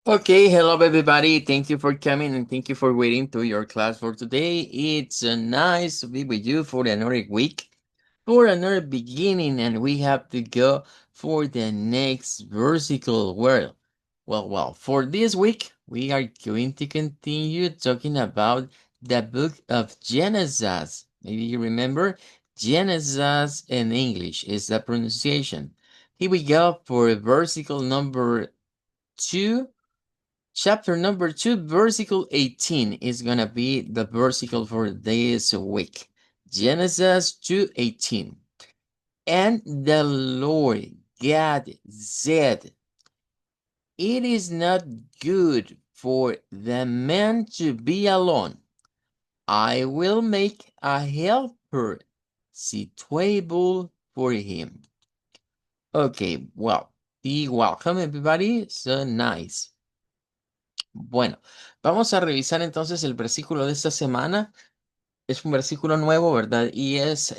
Okay, hello everybody. Thank you for coming and thank you for waiting to your class for today. It's nice to be with you for another week, for another beginning, and we have to go for the next vertical world. Well, for this week, we are going to continue talking about the book of Genesis. Maybe you remember Genesis in English is the pronunciation. Here we go for vertical number two. Chapter number 2, versicle 18 is gonna be the versicle for this week. Genesis 2:18. And the Lord God said, "It is not good for the man to be alone. I will make a helper suitable for him." Okay, well, be welcome everybody. So nice. Bueno, vamos a revisar entonces el versículo de esta semana. Es un versículo nuevo, ¿verdad? Y es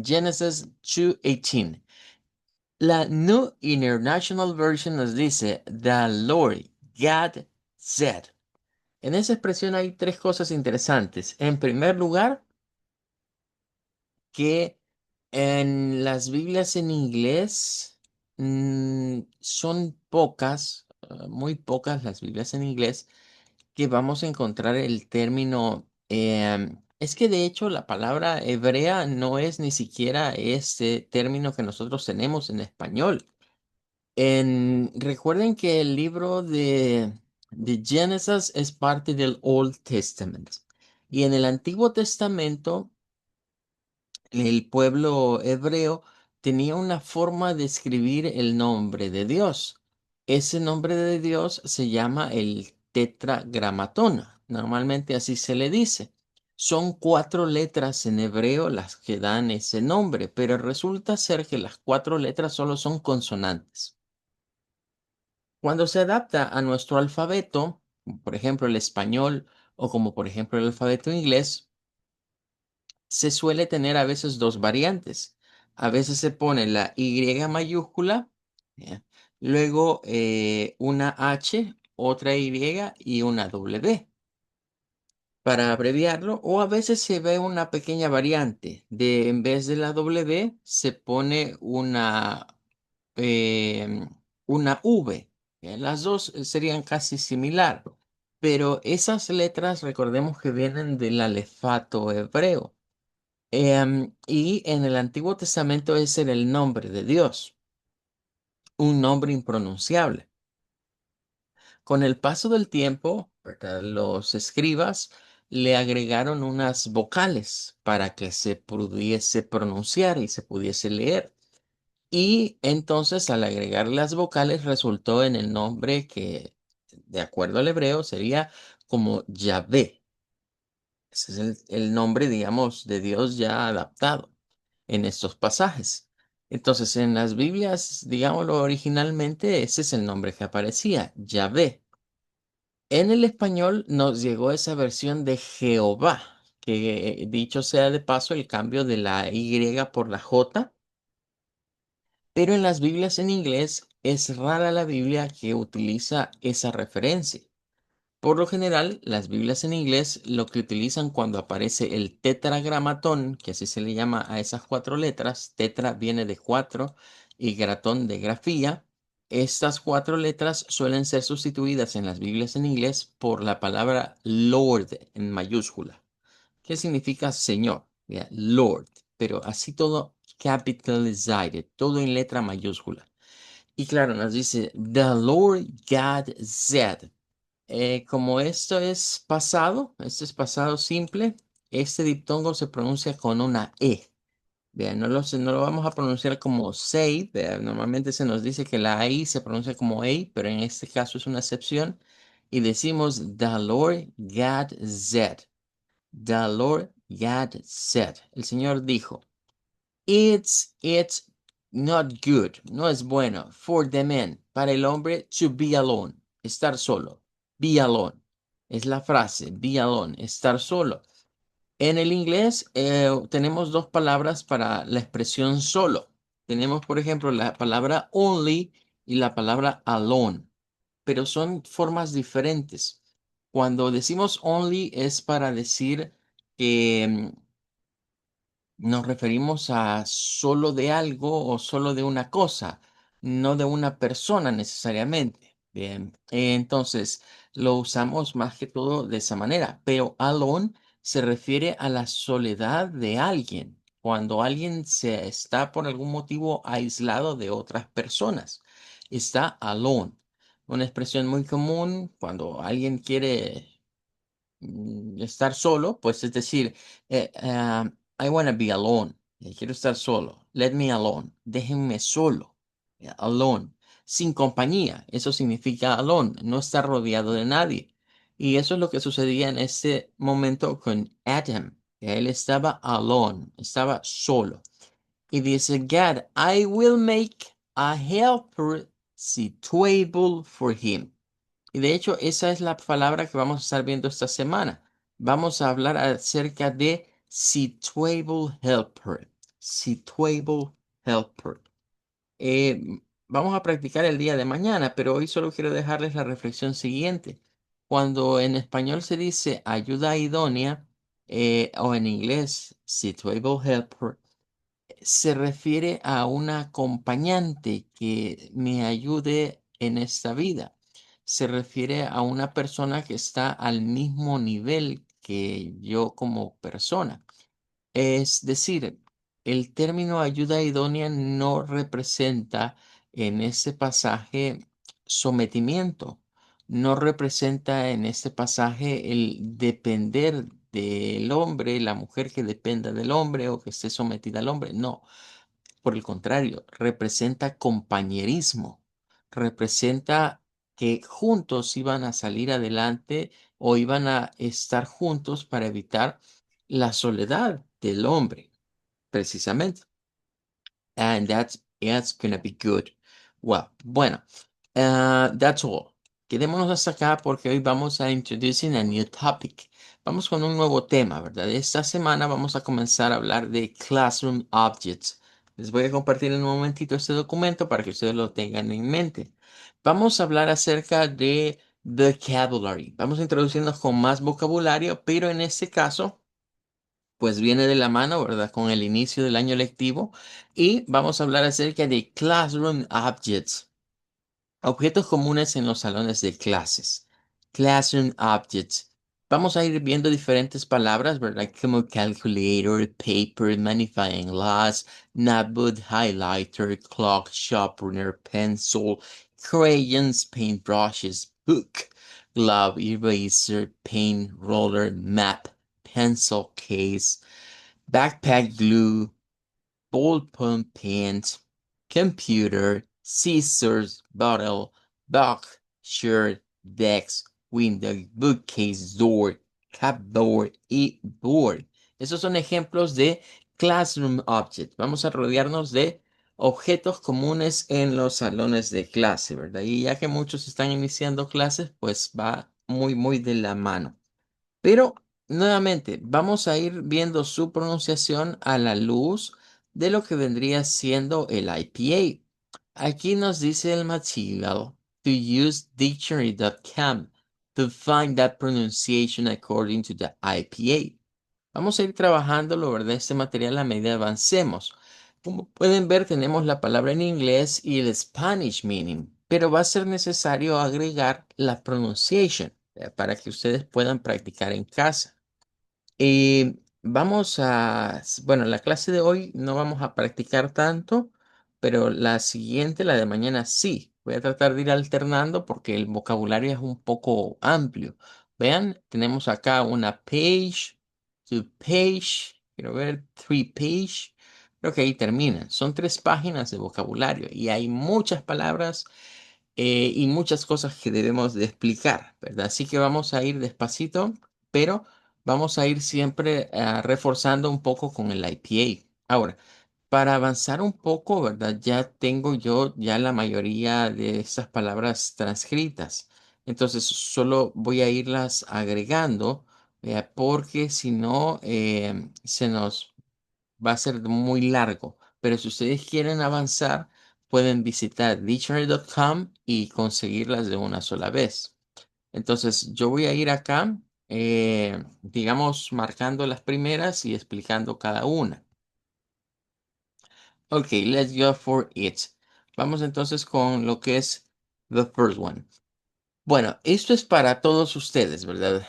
Genesis 2:18. La New International Version nos dice, "The Lord God said." En esa expresión hay tres cosas interesantes. En primer lugar, que en las Biblias en inglés son pocas, muy pocas las Biblias en inglés que vamos a encontrar el término, es que de hecho la palabra hebrea no es ni siquiera este término que nosotros tenemos en español. Recuerden que el libro de Génesis es parte del Old Testament. Y en el Antiguo Testamento el pueblo hebreo tenía una forma de escribir el nombre de Dios. Ese nombre de Dios se llama el tetragramatón. Normalmente así se le dice. Son cuatro letras en hebreo las que dan ese nombre, pero resulta ser que las cuatro letras solo son consonantes. Cuando se adapta a nuestro alfabeto, por ejemplo el español o como por ejemplo el alfabeto inglés, se suele tener a veces dos variantes. A veces se pone la Y mayúscula, ¿ya? Luego una H, otra Y y una W para abreviarlo, o a veces se ve una pequeña variante de en vez de la W se pone em, una V. ¿Ya? Las dos serían casi similar, pero esas letras recordemos que vienen del alefato hebreo. Y en el Antiguo Testamento ese era el nombre de Dios, un nombre impronunciable. Con el paso del tiempo, ¿verdad? Los escribas le agregaron unas vocales para que se pudiese pronunciar y se pudiese leer. Y entonces al agregar las vocales resultó en el nombre que, de acuerdo al hebreo, sería como Yahvé. Ese es el nombre, digamos, de Dios ya adaptado en estos pasajes. Entonces, en las Biblias, digámoslo originalmente, ese es el nombre que aparecía, Yahvé. En el español nos llegó esa versión de Jehová, que dicho sea de paso, el cambio de la Y por la J, pero en las Biblias en inglés es rara la Biblia que utiliza esa referencia. Por lo general, las Biblias en inglés lo que utilizan cuando aparece el tetragramatón, que así se le llama a esas cuatro letras, tetra viene de cuatro y gratón de grafía. Estas cuatro letras suelen ser sustituidas en las Biblias en inglés por la palabra Lord en mayúscula, que significa Señor, ¿ya? Lord, pero así todo capitalized, todo en letra mayúscula. Y claro, nos dice, "The Lord God said." Como esto es pasado simple, este diptongo se pronuncia con una E. Vean, no lo vamos a pronunciar como say. Vean, normalmente se nos dice que la I se pronuncia como A, pero en este caso es una excepción. Y decimos, "The Lord God said." The Lord God said. El Señor dijo. It's not good, no es bueno, for the man, para el hombre, to be alone, estar solo. Be alone. Es la frase, be alone, estar solo. En el inglés tenemos dos palabras para la expresión solo. Tenemos, por ejemplo, la palabra only y la palabra alone. pero son formas diferentes. Cuando decimos only es para decir que nos referimos a solo de algo o solo de una cosa, no de una persona necesariamente. Bien, entonces lo usamos más que todo de esa manera, pero alone se refiere a la soledad de alguien, cuando alguien se está por algún motivo aislado de otras personas. Está alone. Una expresión muy común cuando alguien quiere estar solo, pues es decir, I wanna be alone. Quiero estar solo. Let me alone. Déjenme solo. Alone. Sin compañía. Eso significa alone. No estar rodeado de nadie. Y eso es lo que sucedía en ese momento con Adam. Él estaba alone. Estaba solo. Y dice, God, I will make a helper suitable for him. Y de hecho, esa es la palabra que vamos a estar viendo esta semana. Vamos a hablar acerca de situable helper. Situable helper. Eh, Vamos a practicar el día de mañana, pero hoy solo quiero dejarles la reflexión siguiente. Cuando en español se dice ayuda idónea, o en inglés situable helper, se refiere a un acompañante que me ayude en esta vida. Se refiere a una persona que está al mismo nivel que yo como persona. Es decir, el término ayuda idónea no representa en ese pasaje sometimiento, no representa en este pasaje el depender del hombre, la mujer que dependa del hombre o que esté sometida al hombre. No, por el contrario, representa compañerismo, representa que juntos iban a salir adelante o iban a estar juntos para evitar la soledad del hombre, precisamente. And that's gonna be good. Well, bueno, that's all. Quedémonos hasta acá porque hoy vamos a introducing a new topic. Vamos con un nuevo tema, ¿verdad? Esta semana vamos a comenzar a hablar de classroom objects. Les voy a compartir en un momentito este documento para que ustedes lo tengan en mente. Vamos a hablar acerca de vocabulary. Vamos a introducirnos con más vocabulario, pero en este caso pues viene de la mano, ¿verdad? Con el inicio del año lectivo y vamos a hablar acerca de classroom objects, objetos comunes en los salones de clases. Classroom objects. Vamos a ir viendo diferentes palabras, ¿verdad? Como calculator, paper, magnifying glass, notebook, highlighter, clock, sharpener, pencil, crayons, paintbrushes, book, glove, eraser, paint roller, map, pencil case, backpack glue, ballpoint pens, computer, scissors, bottle, box, shirt, desk, window, bookcase, door, cupboard y board. Esos son ejemplos de classroom objects. Vamos a rodearnos de objetos comunes en los salones de clase, ¿verdad? Y ya que muchos están iniciando clases, pues va muy de la mano. Pero nuevamente, vamos a ir viendo su pronunciación a la luz de lo que vendría siendo el IPA. Aquí nos dice el material to use dictionary.com to find that pronunciation according to the IPA. Vamos a ir trabajándolo, ¿verdad? Este material a medida avancemos. Como pueden ver, tenemos la palabra en inglés y el Spanish meaning, pero va a ser necesario agregar la pronunciation para que ustedes puedan practicar en casa. Bueno, la clase de hoy no vamos a practicar tanto, pero la siguiente, la de mañana, sí. Voy a tratar de ir alternando porque el vocabulario es un poco amplio. Vean, tenemos acá una page, two page, quiero ver, three page. Creo que ahí termina. Son 3 páginas de vocabulario y hay muchas palabras y muchas cosas que debemos de explicar, ¿verdad? Así que vamos a ir despacito, pero vamos a ir siempre reforzando un poco con el IPA. Ahora, para avanzar un poco, ¿verdad? Ya tengo yo ya la mayoría de estas palabras transcritas. Entonces, solo voy a irlas agregando, porque si no, se nos va a ser muy largo. Pero si ustedes quieren avanzar, pueden visitar dictionary.com y conseguirlas de una sola vez. Entonces, yo voy a ir acá, digamos, marcando las primeras y explicando cada una. Ok, let's go for it. Vamos entonces con lo que es the first one. Bueno, esto es para todos ustedes, ¿verdad?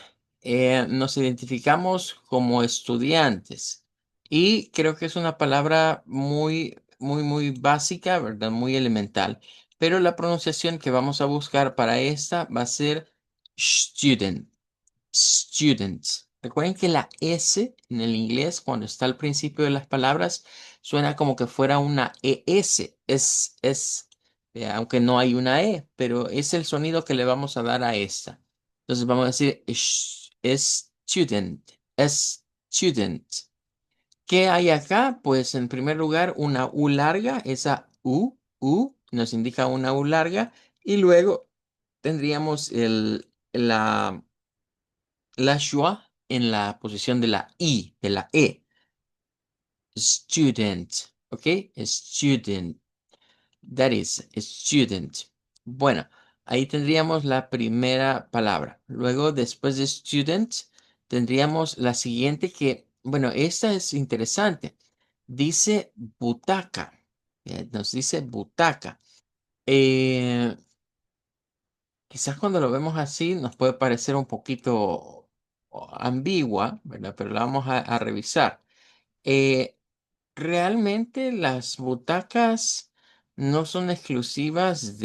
Nos identificamos como estudiantes y creo que es una palabra muy básica, ¿verdad? Muy elemental. Pero la pronunciación que vamos a buscar para esta va a ser student. Students. Recuerden que la S en el inglés, cuando está al principio de las palabras, suena como que fuera una ES. Aunque no hay una E, pero es el sonido que le vamos a dar a esta. Entonces vamos a decir student, student. ¿Qué hay acá? Pues en primer lugar una U larga, esa U nos indica una U larga, y luego tendríamos la schwa en la posición de la I, de la E. Student, ¿ok? Student. That is, student. Bueno, ahí tendríamos la primera palabra. Luego, después de student, tendríamos la siguiente que, bueno, esta es interesante. Dice butaca. Nos dice butaca. Eh, Quizás cuando lo vemos así nos puede parecer un poquito ambigua, ¿verdad? Pero la vamos a revisar. Eh, Realmente las butacas no son exclusivas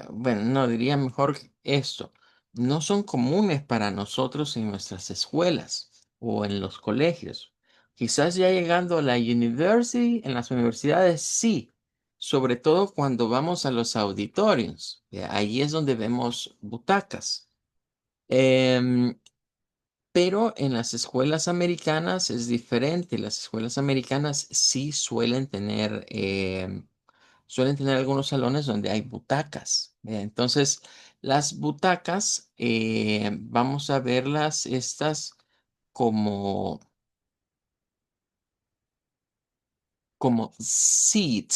bueno, no diría mejor esto, no son comunes para nosotros en nuestras escuelas o en los colegios. Quizás ya llegando a la university, en las universidades sí, sobre todo cuando vamos a los auditorios. Ahí es donde vemos butacas. Em, pero en las escuelas americanas es diferente. Las escuelas americanas sí suelen tener algunos salones donde hay butacas. Entonces, las butacas, vamos a verlas estas como, como seat.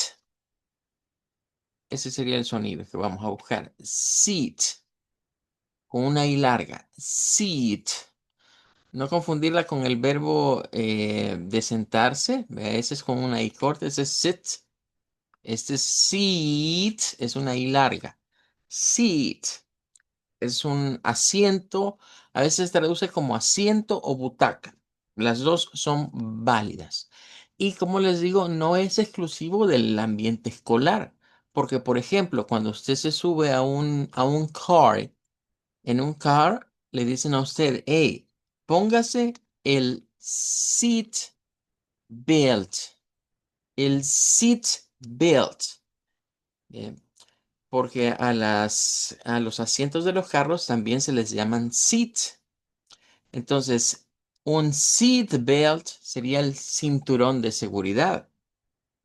Ese sería el sonido que vamos a buscar. Seat, con una I larga. Seat. No confundirla con el verbo de sentarse. Ese es con una I corta, ese es sit. Este es seat, es una I larga. Seat es un asiento, a veces se traduce como asiento o butaca. Las dos son válidas. Y como les digo, no es exclusivo del ambiente escolar. Porque, por ejemplo, cuando usted se sube a un car, en un car le dicen a usted, hey, póngase el seat belt. El seat belt. Bien, porque a los asientos de los carros también se les llaman seat. Entonces, un seat belt sería el cinturón de seguridad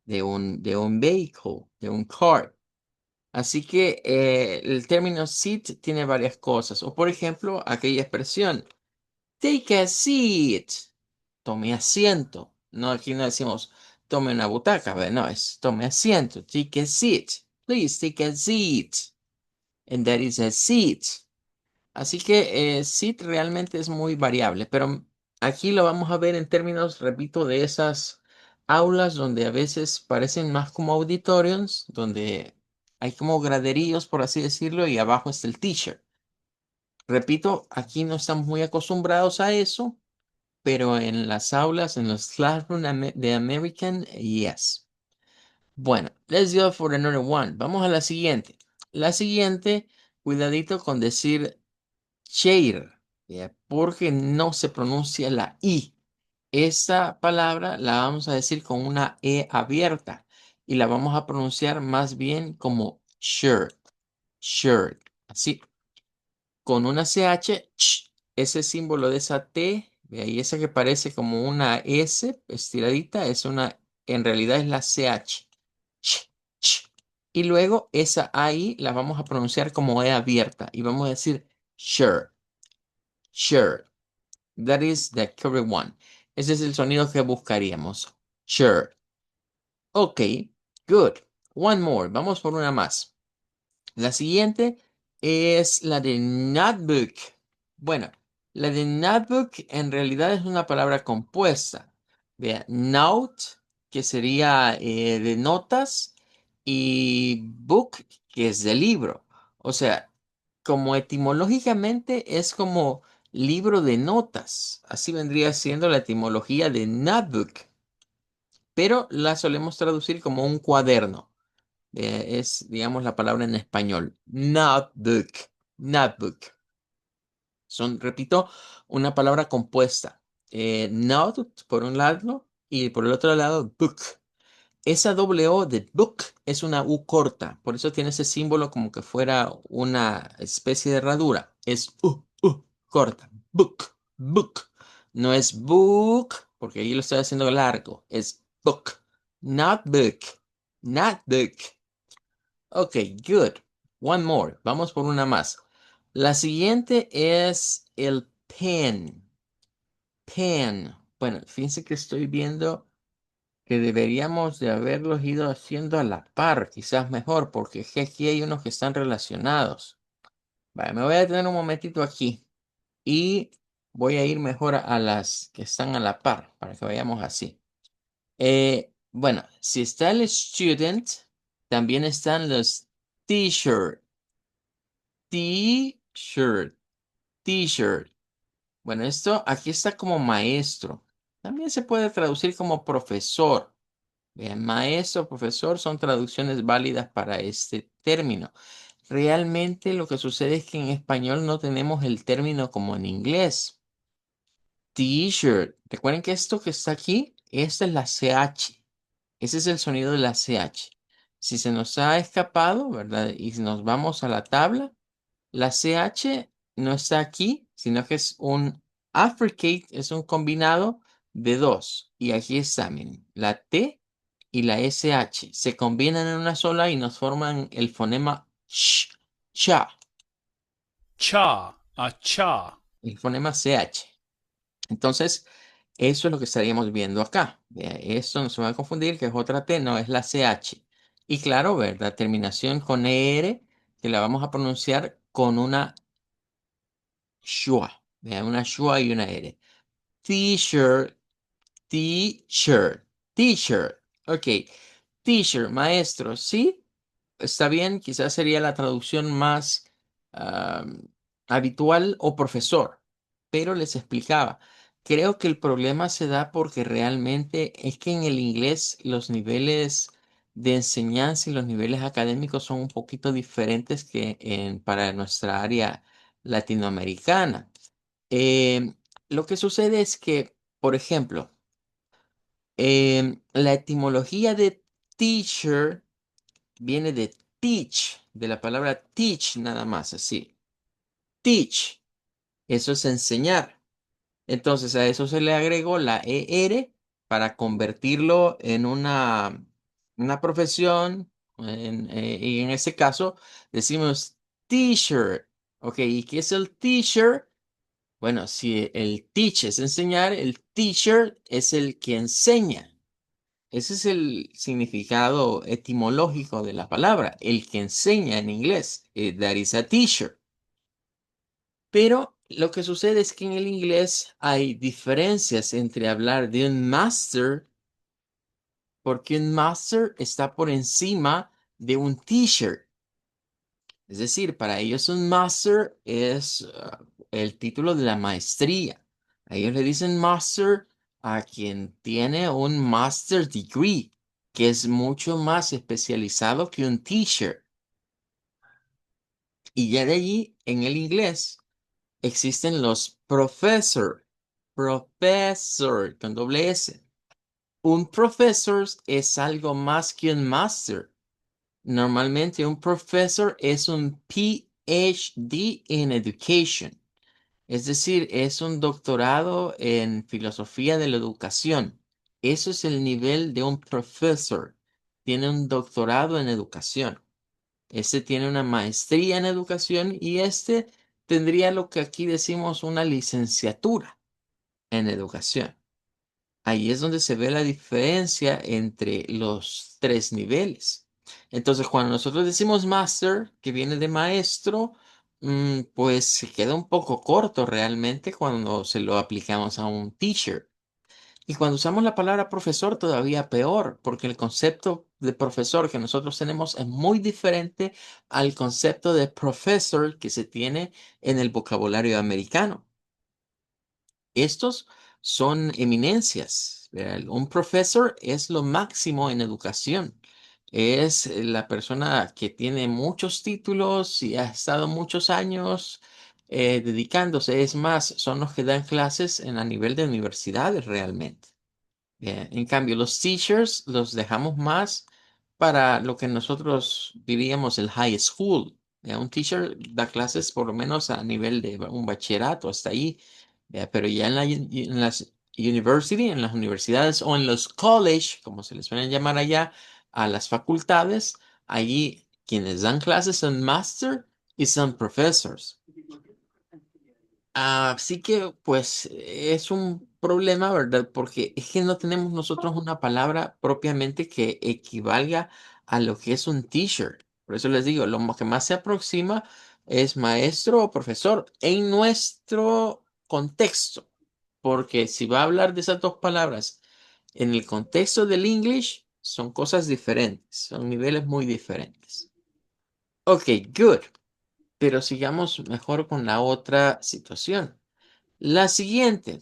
de un vehículo, de un car. Así que el término seat tiene varias cosas. O por ejemplo, aquella expresión. Take a seat. Tome asiento. No, aquí no decimos tome una butaca, ¿verdad? No, es tome asiento. Take a seat. Please take a seat. And that is a seat. Así que seat realmente es muy variable, pero aquí lo vamos a ver en términos, repito, de esas aulas donde a veces parecen más como auditoriums, donde hay como graderíos, por así decirlo, y abajo está el teacher. Repito, aquí no estamos muy acostumbrados a eso, pero en las aulas, en los classrooms de American, yes. Bueno, let's go for another one. Vamos a la siguiente. La siguiente, cuidadito con decir chair, porque no se pronuncia la I. Esta palabra la vamos a decir con una E abierta y la vamos a pronunciar más bien como shirt, shirt. Así, con una CH, ese símbolo de esa T, de ahí esa que parece como una S estiradita, en realidad es la CH. Ch, ch. Y luego esa I la vamos a pronunciar como E abierta y vamos a decir shirt, shirt. That is the correct one. Ese es el sonido que buscaríamos. Shirt. Ok, good. One more. Vamos por una más. La siguiente es la de notebook. Bueno, la de notebook en realidad es una palabra compuesta. Vea, note, que sería de notas, y book, que es de libro. O sea, como etimológicamente es como libro de notas. Así vendría siendo la etimología de notebook, pero la solemos traducir como un cuaderno. Es, digamos, la palabra en español. Notebook. Notebook. Son, repito, una palabra compuesta. Note por un lado y por el otro lado book. Esa doble O de book es una U corta. Por eso tiene ese símbolo como que fuera una especie de herradura. Es corta. Book. Book. No es book, porque ahí lo estoy haciendo largo. Es book. Notebook. Notebook. Ok, good. One more. Vamos por una más. La siguiente es el pen. Pen. Bueno, fíjense que estoy viendo que deberíamos de haberlos ido haciendo a la par, quizás mejor, porque es que aquí hay unos que están relacionados. Vale, me voy a detener un momentito aquí y voy a ir mejor a las que están a la par, para que vayamos así. Bueno, si está el student, también están los t-shirt. T-shirt, t-shirt. Bueno, esto aquí está como maestro. También se puede traducir como profesor. Bien, maestro, profesor son traducciones válidas para este término. Realmente lo que sucede es que en español no tenemos el término como en inglés. T-shirt. Recuerden que esto que está aquí, esta es la CH. Ese es el sonido de la CH. Si se nos ha escapado, ¿verdad? Y si nos vamos a la tabla. La CH no está aquí, sino que es un affricate, es un combinado de dos. Y aquí está, miren, la T y la SH se combinan en una sola y nos forman el fonema sh, cha, Cha, a cha. el fonema CH. Entonces, eso es lo que estaríamos viendo acá. Vea, esto no se va a confundir, que es otra T, no es la CH. Y claro, ver la terminación con ER, que la vamos a pronunciar con una schwa. Vea, una schwa y una R. T-shirt, t-shirt, t-shirt. Ok, teacher, maestro, ¿sí? Está bien, quizás sería la traducción más am, habitual o profesor, pero les explicaba. Creo que el problema se da porque realmente es que en el inglés los niveles de enseñanza y los niveles académicos son un poquito diferentes que para nuestra área latinoamericana. Lo que sucede es que, por ejemplo, la etimología de teacher viene de teach, de la palabra teach nada más, así. Teach, eso es enseñar. Entonces a eso se le agregó la ER para convertirlo en una profesión. Y en ese caso decimos teacher. Ok, ¿y qué es el teacher? Bueno, si el teach es enseñar, el teacher es el que enseña. Ese es el significado etimológico de la palabra, el que enseña en inglés. That is a teacher. Pero lo que sucede es que en el inglés hay diferencias entre hablar de un master, porque un master está por encima de un teacher. Es decir, para ellos un master es el título de la maestría. A ellos le dicen master a quien tiene un master degree, que es mucho más especializado que un teacher. Y ya de allí, en el inglés, existen los professor, professor con doble S. Un professor es algo más que un master. Normalmente un professor es un PhD in Education, es decir, es un doctorado en filosofía de la educación. Eso es el nivel de un professor. Tiene un doctorado en educación. Este tiene una maestría en educación y este tendría lo que aquí decimos una licenciatura en educación. Ahí es donde se ve la diferencia entre los tres niveles. Entonces, cuando nosotros decimos master, que viene de maestro, pues se queda un poco corto realmente cuando se lo aplicamos a un teacher. Y cuando usamos la palabra profesor, todavía peor, porque el concepto de profesor que nosotros tenemos es muy diferente al concepto de professor que se tiene en el vocabulario americano. Estos son eminencias. Un profesor es lo máximo en educación. Es la persona que tiene muchos títulos y ha estado muchos años dedicándose. Es más, son los que dan clases en a nivel de universidades realmente. Bien, en cambio, los teachers los dejamos más para lo que nosotros diríamos el high school. Un teacher da clases por lo menos a nivel de un bachillerato, hasta ahí. Pero ya en las university, en las universidades o en los college, como se les suele llamar allá, a las facultades, allí quienes dan clases son master y son professors. Así que, pues, es un problema, ¿verdad? Porque es que no tenemos nosotros una palabra propiamente que equivalga a lo que es un teacher. Por eso les digo, que más se aproxima es maestro o profesor en nuestro contexto. Porque si va a hablar de esas dos palabras en el contexto del English, son cosas diferentes, son niveles muy diferentes. Ok, good. Pero sigamos mejor con la otra situación. La siguiente.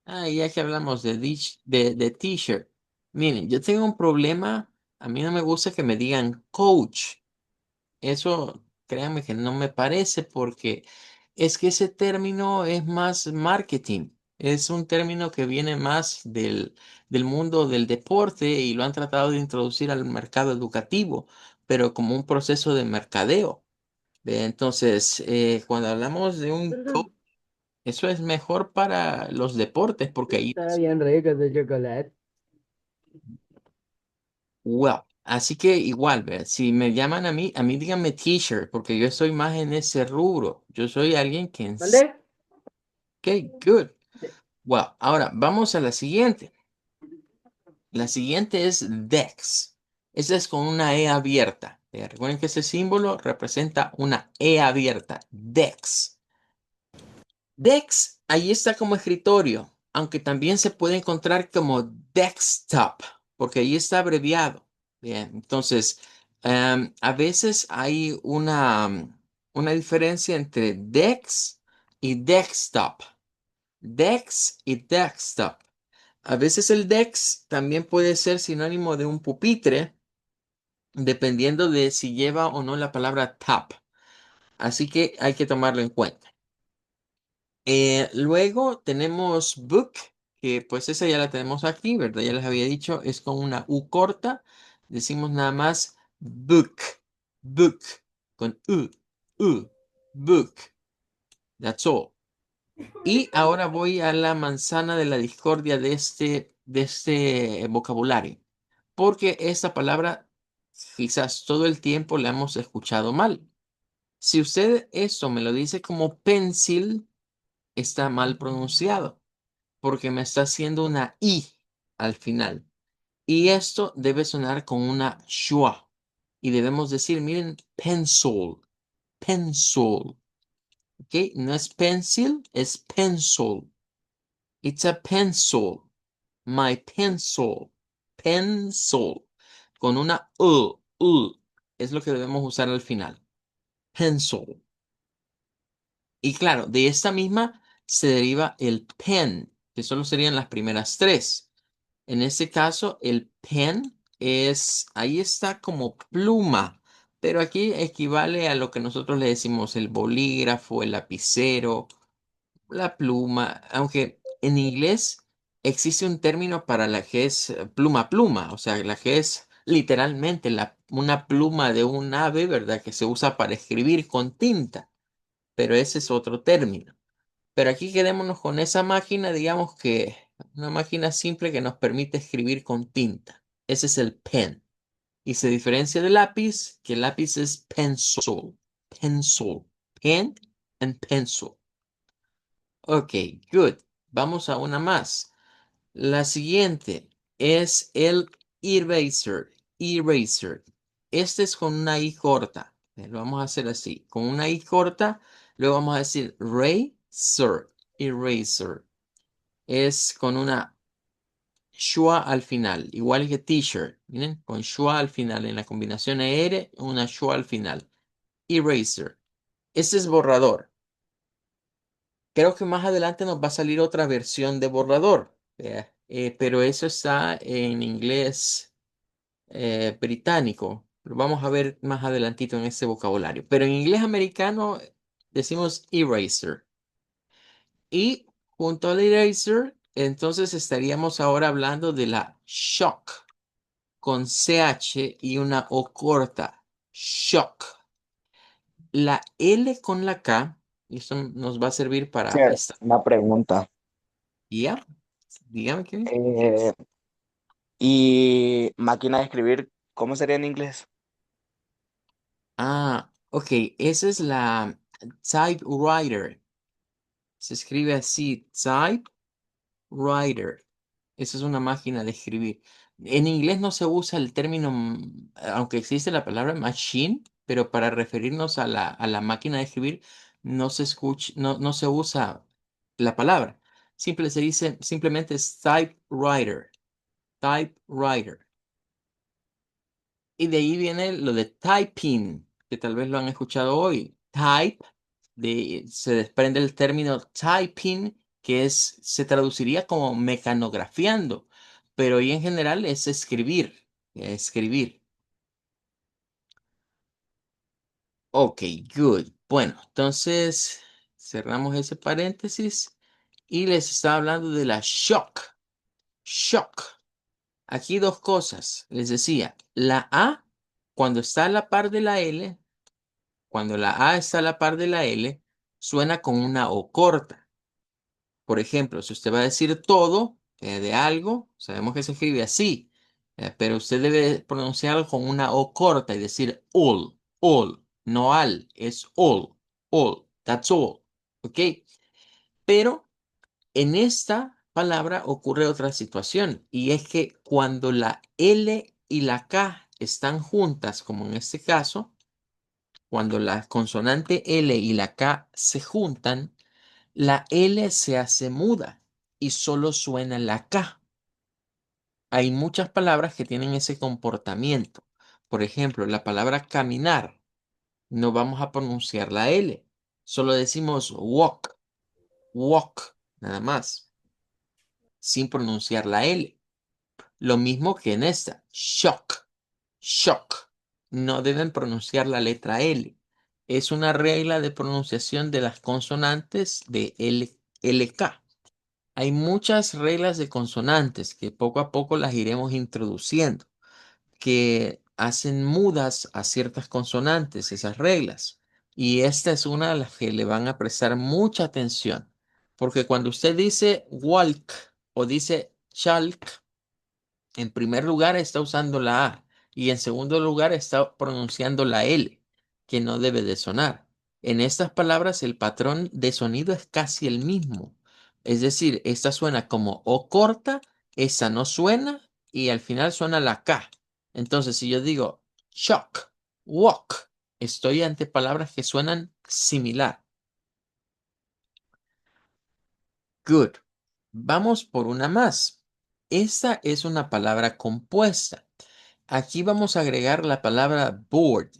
Ya que hablamos de t-shirt. Miren, yo tengo un problema. A mí no me gusta que me digan coach. Eso, créanme que no me parece porque es que ese término es más marketing. Es un término que viene más del mundo del deporte y lo han tratado de introducir al mercado educativo, pero como un proceso de mercadeo. Entonces, cuando hablamos de un coach, eso es mejor para los deportes porque ahí, Está bien rico ese chocolate. wow. Así que igual, ¿verdad? Si me llaman a mí díganme teacher porque yo estoy más en ese rubro. Yo soy alguien que... ¿Vale? Ok, good. Wow. Ahora, vamos a la siguiente. La siguiente es DEX. Esa es con una E abierta. Recuerden que ese símbolo representa una E abierta. DEX. Dex, ahí está como escritorio, aunque también se puede encontrar como desktop, porque ahí está abreviado. Bien, entonces, a veces hay una diferencia entre Dex y desktop. Dex y desktop. A veces el Dex también puede ser sinónimo de un pupitre, dependiendo de si lleva o no la palabra top. Así que hay que tomarlo en cuenta. Luego tenemos book, que pues esa ya la tenemos aquí, ¿verdad? Ya les había dicho, es con una U corta. Decimos nada más book, book, con book. That's all. Y ahora voy a la manzana de la discordia de este vocabulario, porque esta palabra quizás todo el tiempo la hemos escuchado mal. Si usted esto me lo dice como pencil, está mal pronunciado porque me está haciendo una I al final. Y esto debe sonar con una schwa. Y debemos decir, miren, pencil, pencil. ¿Ok? No es pencil, es pencil. It's a pencil. My pencil. Pencil. Con una U. Es lo que debemos usar al final. Pencil. Y claro, de esta misma se deriva el pen, que solo serían las primeras tres. En este caso, el pen es, ahí está como pluma, pero aquí equivale a lo que nosotros le decimos el bolígrafo, el lapicero, la pluma, aunque en inglés existe un término para la que es pluma pluma, o sea, la que es literalmente una pluma de un ave, ¿verdad? Que se usa para escribir con tinta, pero ese es otro término. Pero aquí quedémonos con esa máquina, digamos que una máquina simple que nos permite escribir con tinta. Ese es el pen. Y se diferencia del lápiz, que el lápiz es pencil. Pencil. Pen and pencil. Ok, good. Vamos a una más. La siguiente es el eraser. Eraser. Este es con una I corta. Lo vamos a hacer así. Con una I corta, luego vamos a decir razor. Eraser. Es con una schwa al final, igual que t-shirt. Miren, con schwa al final. En la combinación ER, una schwa al final. Eraser. Este es borrador. Creo que más adelante nos va a salir otra versión de borrador. Pero eso está en inglés británico. Lo vamos a ver más adelantito en ese vocabulario. Pero en inglés americano decimos eraser. Y junto al eraser, entonces estaríamos ahora hablando de la shock con CH y una O corta. Shock. La L con la K, y esto nos va a servir para Sir, esta. una pregunta. ¿Ya? Dígame, Kevin. Eh, y máquina de escribir, ¿cómo sería en inglés? Ok, esa es la typewriter. Se escribe así, typewriter. Esa es una máquina de escribir. En inglés no se usa el término, aunque existe la palabra machine, pero para referirnos a la máquina de escribir no se escucha, no se usa la palabra. Se dice, simplemente es typewriter, typewriter. Y de ahí viene lo de typing, que tal vez lo han escuchado hoy. Se desprende el término typing, se traduciría como mecanografiando, pero hoy en general es escribir, escribir. Ok, good. Bueno, entonces cerramos ese paréntesis y les estaba hablando de la shock. Shock. Aquí dos cosas. Les decía, la A, cuando está a la par de la L, cuando la A está a la par de la L, suena con una O corta. Por ejemplo, si usted va a decir todo de algo, sabemos que se escribe así, pero usted debe pronunciarlo con una O corta y decir all, no al, es all, that's all, ¿ok? Pero en esta palabra ocurre otra situación y es que cuando la L y la K están juntas, como en este caso, cuando la consonante L y la K se juntan, la L se hace muda y solo suena la K. Hay muchas palabras que tienen ese comportamiento. Por ejemplo, la palabra caminar, no vamos a pronunciar la L. Solo decimos walk, walk, nada más, sin pronunciar la L. Lo mismo que en esta, shock, shock. No deben pronunciar la letra L. Es una regla de pronunciación de las consonantes de LK. Hay muchas reglas de consonantes que poco a poco las iremos introduciendo, que hacen mudas a ciertas consonantes, esas reglas. Y esta es una de las que le van a prestar mucha atención, porque cuando usted dice walk o dice chalk, en primer lugar está usando la A y en segundo lugar está pronunciando la L, que no debe de sonar. En estas palabras el patrón de sonido es casi el mismo. Es decir, esta suena como O corta, esa no suena y al final suena la K. Entonces, si yo digo shock, walk, estoy ante palabras que suenan similar. Good. Vamos por una más. Esta es una palabra compuesta. Aquí vamos a agregar la palabra board.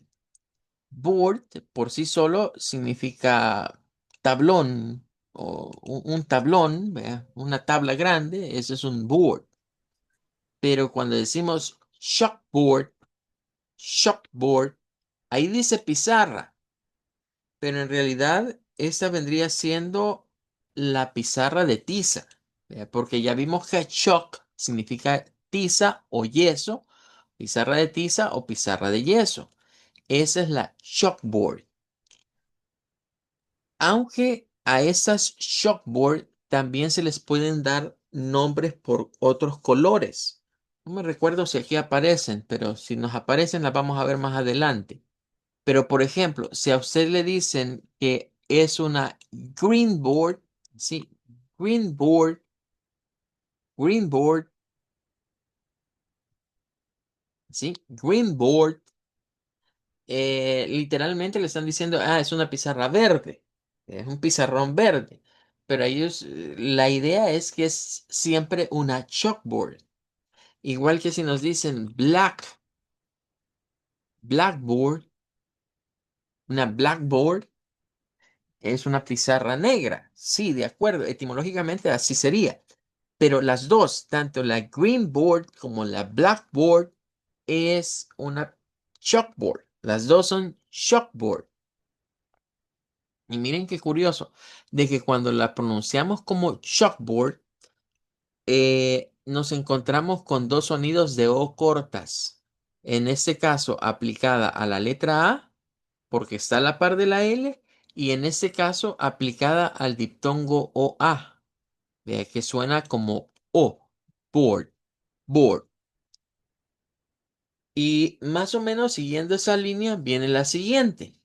Board por sí solo significa tablón o un tablón, ¿vea? Una tabla grande, ese es un board. Pero cuando decimos chalkboard, ahí dice pizarra, pero en realidad esta vendría siendo la pizarra de tiza, ¿vea? Porque ya vimos que chalk significa tiza o yeso, pizarra de tiza o pizarra de yeso. Esa es la chalkboard. Aunque a estas chalkboard también se les pueden dar nombres por otros colores. No me recuerdo si aquí aparecen, pero si nos aparecen las vamos a ver más adelante. Pero por ejemplo, si a usted le dicen que es una green board, sí, green board, Green board, ¿sí? Green board, literalmente le están diciendo, es una pizarra verde, es un pizarrón verde. Pero ellos, la idea es que es siempre una chalkboard. Igual que si nos dicen blackboard, una blackboard es una pizarra negra. Sí, de acuerdo, etimológicamente así sería. Pero las dos, tanto la green board como la blackboard, es una chalkboard. Las dos son chalkboard. Y miren qué curioso, de que cuando la pronunciamos como chalkboard, nos encontramos con dos sonidos de O cortas. En este caso, aplicada a la letra A, porque está a la par de la L, y en este caso, aplicada al diptongo OA, que suena como O, board, board. Y más o menos siguiendo esa línea viene la siguiente.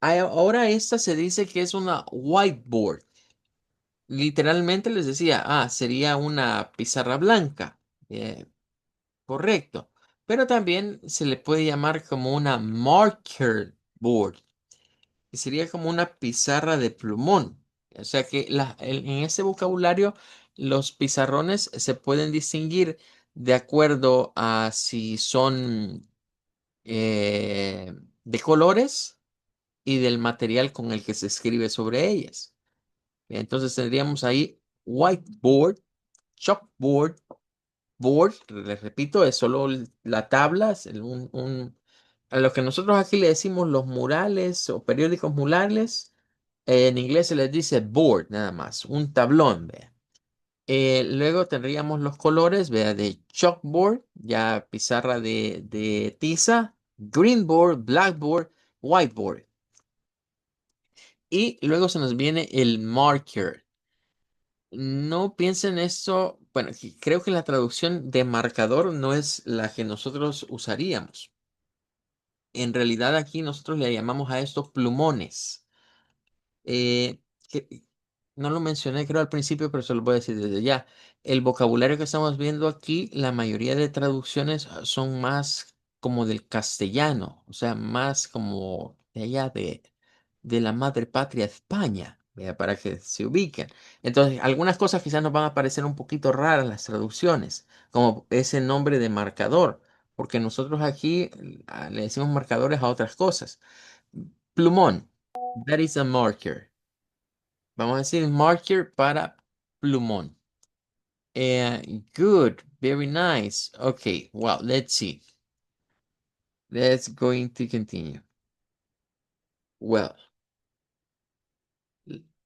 Ahora esta se dice que es una whiteboard. Literalmente les decía, sería una pizarra blanca. Eh, Correcto. Pero también se le puede llamar como una marker board, que sería como una pizarra de plumón. O sea que en ese vocabulario los pizarrones se pueden distinguir de acuerdo a si son eh, de colores y del material con el que se escribe sobre ellas. Entonces tendríamos ahí whiteboard, chalkboard, board, les repito, es solo la tabla, es a lo que nosotros aquí le decimos los murales o periódicos murales, en inglés se les dice board nada más, un tablón, vea. Luego tendríamos los colores, vea, de chalkboard, ya pizarra de tiza, green board, blackboard, whiteboard. Y luego se nos viene el marker. No piensen esto, bueno, creo que la traducción de marcador no es la que nosotros usaríamos. En realidad aquí nosotros le llamamos a estos plumones. Que no lo mencioné creo al principio, pero se lo voy a decir desde ya. El vocabulario que estamos viendo aquí, la mayoría de traducciones son más como del castellano, o sea, más como de allá de la madre patria España, vea, para que se ubiquen. Entonces, algunas cosas quizás nos van a parecer un poquito raras las traducciones, como ese nombre de marcador, porque nosotros aquí le decimos marcadores a otras cosas. Plumón, that is a marker. Vamos a decir marker para plumón. Good, very nice. Okay, well, let's see. Let's going to continue. Well,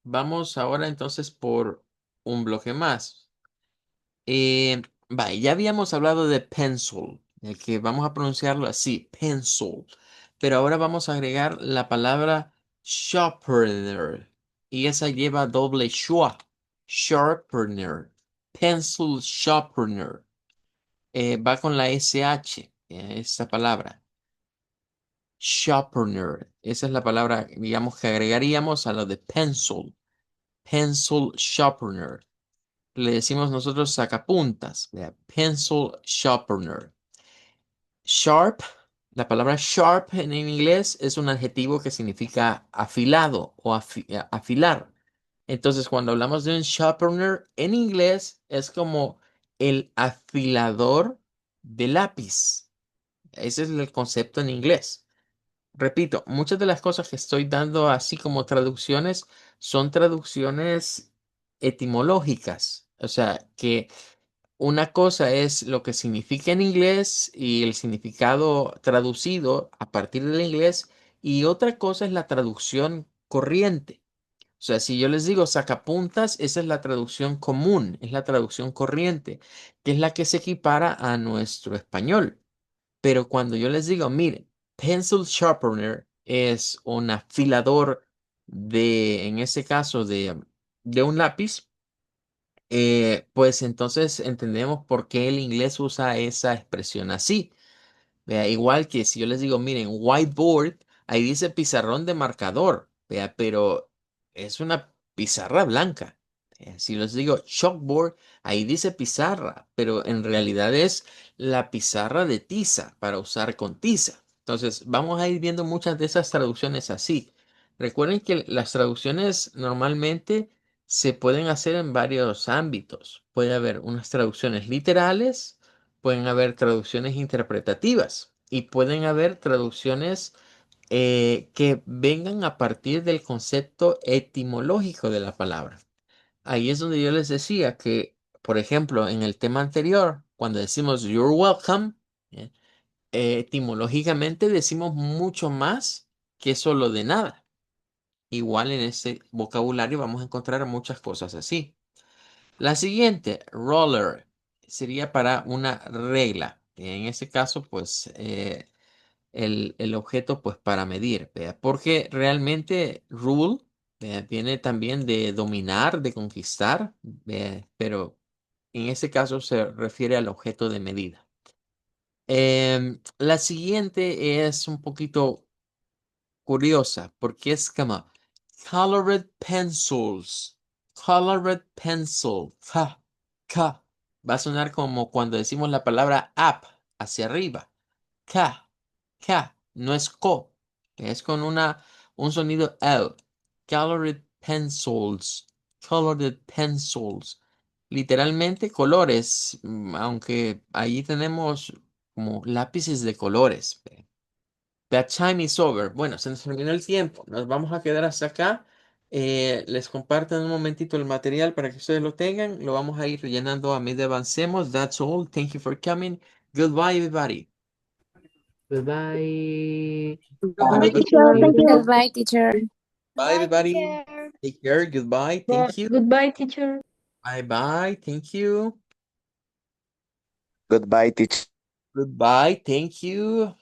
vamos ahora entonces por un bloque más. Ya habíamos hablado de pencil, el que vamos a pronunciarlo así, pencil. Pero ahora vamos a agregar la palabra sharpener. Y esa lleva doble schwa. Sharpener. Pencil sharpener. Va con la SH, esa palabra. Sharpener. Esa es la palabra, digamos, que agregaríamos a lo de pencil. Pencil sharpener. Le decimos nosotros sacapuntas, vea, pencil sharpener. Sharp, la palabra sharp en inglés es un adjetivo que significa afilado o afilar. Entonces, cuando hablamos de un sharpener en inglés, es como el afilador de lápiz. Ese es el concepto en inglés. Repito, muchas de las cosas que estoy dando así como traducciones son traducciones etimológicas. O sea, que una cosa es lo que significa en inglés y el significado traducido a partir del inglés y otra cosa es la traducción corriente. O sea, si yo les digo sacapuntas, esa es la traducción común, es la traducción corriente, que es la que se equipara a nuestro español. Pero cuando yo les digo, miren, pencil sharpener es un afilador en ese caso, de un lápiz, pues entonces entendemos por qué el inglés usa esa expresión así. Vea, igual que si yo les digo, miren, whiteboard, ahí dice pizarrón de marcador, vea, pero es una pizarra blanca. Si les digo chalkboard, ahí dice pizarra, pero en realidad es la pizarra de tiza para usar con tiza. Entonces, vamos a ir viendo muchas de esas traducciones así. Recuerden que las traducciones normalmente se pueden hacer en varios ámbitos. Puede haber unas traducciones literales, pueden haber traducciones interpretativas y pueden haber traducciones que vengan a partir del concepto etimológico de la palabra. Ahí es donde yo les decía que, por ejemplo, en el tema anterior, cuando decimos you're welcome, ¿eh? Etimológicamente decimos mucho más que solo de nada. Igual en ese vocabulario vamos a encontrar muchas cosas así. La siguiente, roller, sería para una regla. En ese caso, pues el objeto pues para medir, ¿vea? Porque realmente rule, ¿vea? Viene también de dominar, de conquistar, ¿vea? Pero en ese caso se refiere al objeto de medida. La siguiente es un poquito curiosa porque es como colored pencils, colored pencil, va a sonar como cuando decimos la palabra up hacia arriba. K, K, no es co, es con un sonido L. Colored pencils, colored pencils. Literalmente colores, aunque allí tenemos como lápices de colores. That time is over. Bueno, se nos terminó el tiempo. Nos vamos a quedar hasta acá. Les comparto en un momentito el material para que ustedes lo tengan. Lo vamos a ir rellenando a medida avancemos. That's all. Thank you for coming. Goodbye, everybody. Goodbye. Have Bye, a good teacher. day. Thank you. Goodbye, teacher. Bye, everybody. Take care. Goodbye. Thank you. Goodbye, teacher. Bye bye. Thank you. Goodbye, teacher. Goodbye. Thank you.